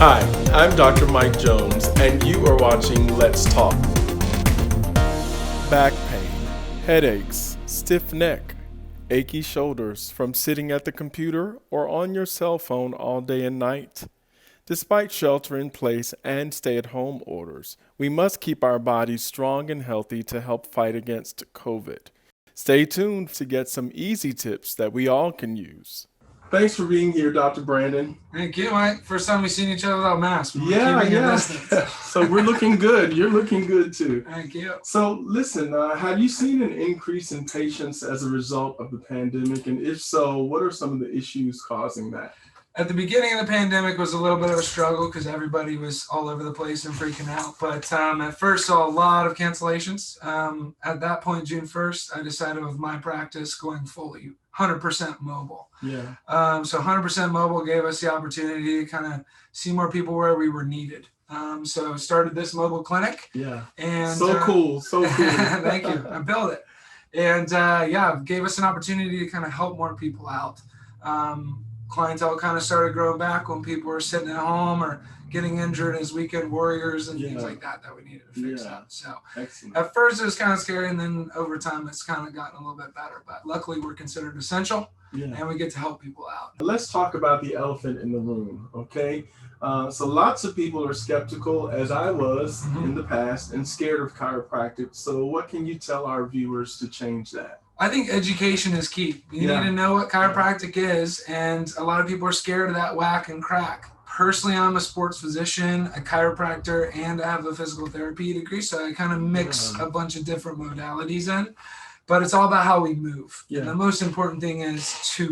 Hi, I'm Dr. Mike Jones, and you are watching Let's Talk. Back pain, headaches, stiff neck, achy shoulders from sitting at the computer or on your cell phone all day and night. Despite shelter in place and stay-at-home orders, we must keep our bodies strong and healthy to help fight against COVID. Stay tuned to get some easy tips that we all can use. Thanks for being here, Dr. Brandon. Thank you, Mike. First time we've seen each other without masks. Yeah. So we're looking good. You're looking good too. Thank you. So listen, have you seen an increase in patients as a result of the pandemic? And if so, what are some of the issues causing that? At the beginning of the pandemic was a little bit of a struggle because everybody was all over the place and freaking out. But at first saw a lot of cancellations. At that point, June 1st, I decided with my practice going fully 100% mobile. Yeah. So 100% mobile gave us the opportunity to kind of see more people where we were needed. So started this mobile clinic. Yeah. And so cool. Thank you. I built it. And gave us an opportunity to kind of help more people out. Clientele kind of started growing back when people were sitting at home or getting injured as weekend warriors and things like that we needed to fix up. So excellent. At first it was kind of scary, and then over time it's kind of gotten a little bit better. But luckily we're considered essential, and we get to help people out. Let's talk about the elephant in the room, okay? So lots of people are skeptical, as I was in the past, and scared of chiropractic. So what can you tell our viewers to change that? I think education is key. You need to know what chiropractic is, and a lot of people are scared of that whack and crack. Personally, I'm a sports physician, a chiropractor, and I have a physical therapy degree, so I kind of mix a bunch of different modalities in. But it's all about how we move. And the most important thing is to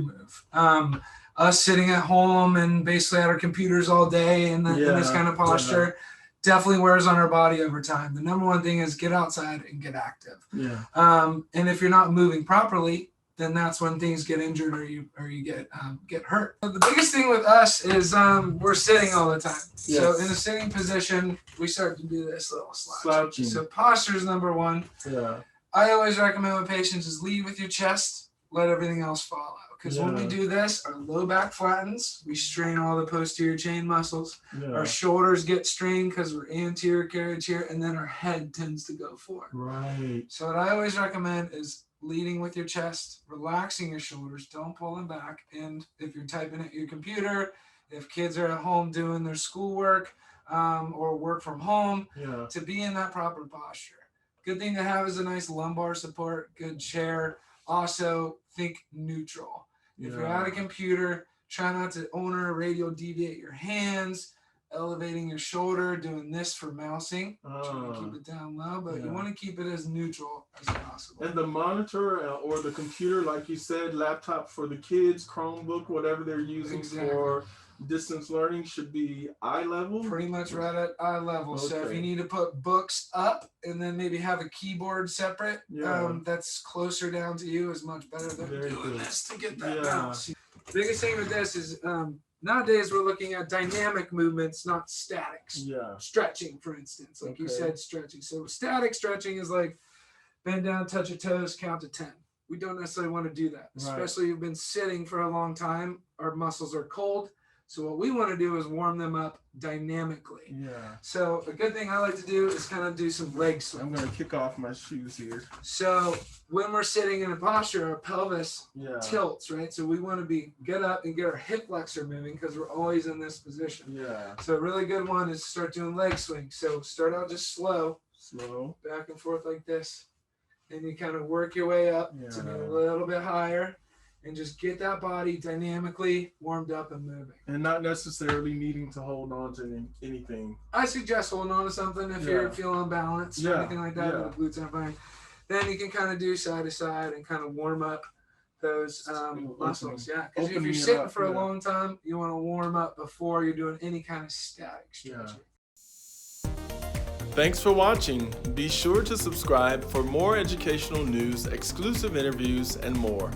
move. Us sitting at home and basically at our computers all day in this kind of posture definitely wears on our body over time. The number one thing is get outside and get active. And if you're not moving properly, then that's when things get injured or you get hurt. The biggest thing with us is we're sitting all the time. So in a sitting position, we start to do this little slouching. So posture is number one. I always recommend with patients is lead with your chest, let everything else follow. Because when we do this, our low back flattens, we strain all the posterior chain muscles, our shoulders get strained because we're anterior carriage here, and then our head tends to go forward. Right. So what I always recommend is leading with your chest, relaxing your shoulders, don't pull them back. And if you're typing at your computer, if kids are at home doing their schoolwork or work from home, to be in that proper posture. Good thing to have is a nice lumbar support, good chair. Also, think neutral. If you're at a computer, try not to ulnar or radial deviate your hands, elevating your shoulder, doing this for mousing. Try to keep it down low, but you want to keep it as neutral as possible. And the monitor or the computer, like you said, laptop for the kids, Chromebook, whatever they're using for distance learning should be eye level? Pretty much right at eye level. Okay. So if you need to put books up and then maybe have a keyboard separate, that's closer down to you is much better than doing this to get that bounce. The biggest thing with this is nowadays we're looking at dynamic movements, not statics. Stretching, for instance, like you said, stretching. So static stretching is like bend down, touch your toes, count to 10. We don't necessarily want to do that, especially if you've been sitting for a long time. Our muscles are cold. So what we want to do is warm them up dynamically. So a good thing I like to do is kind of do some leg swings. I'm going to kick off my shoes here. So when we're sitting in a posture, our pelvis tilts, right? So we want to get up and get our hip flexor moving because we're always in this position. So a really good one is start doing leg swings. So start out just slow, back and forth like this. And you kind of work your way up to be a little bit higher. And just get that body dynamically warmed up and moving. And not necessarily needing to hold on to anything. I suggest holding on to something if you're feeling unbalanced or anything like that, with the glutes aren't fine. Then you can kind of do side to side and kind of warm up those muscles. Because if you're sitting for a long time, you want to warm up before you're doing any kind of static stretching. Thanks for watching. Be sure to subscribe for more educational news, exclusive interviews, and more.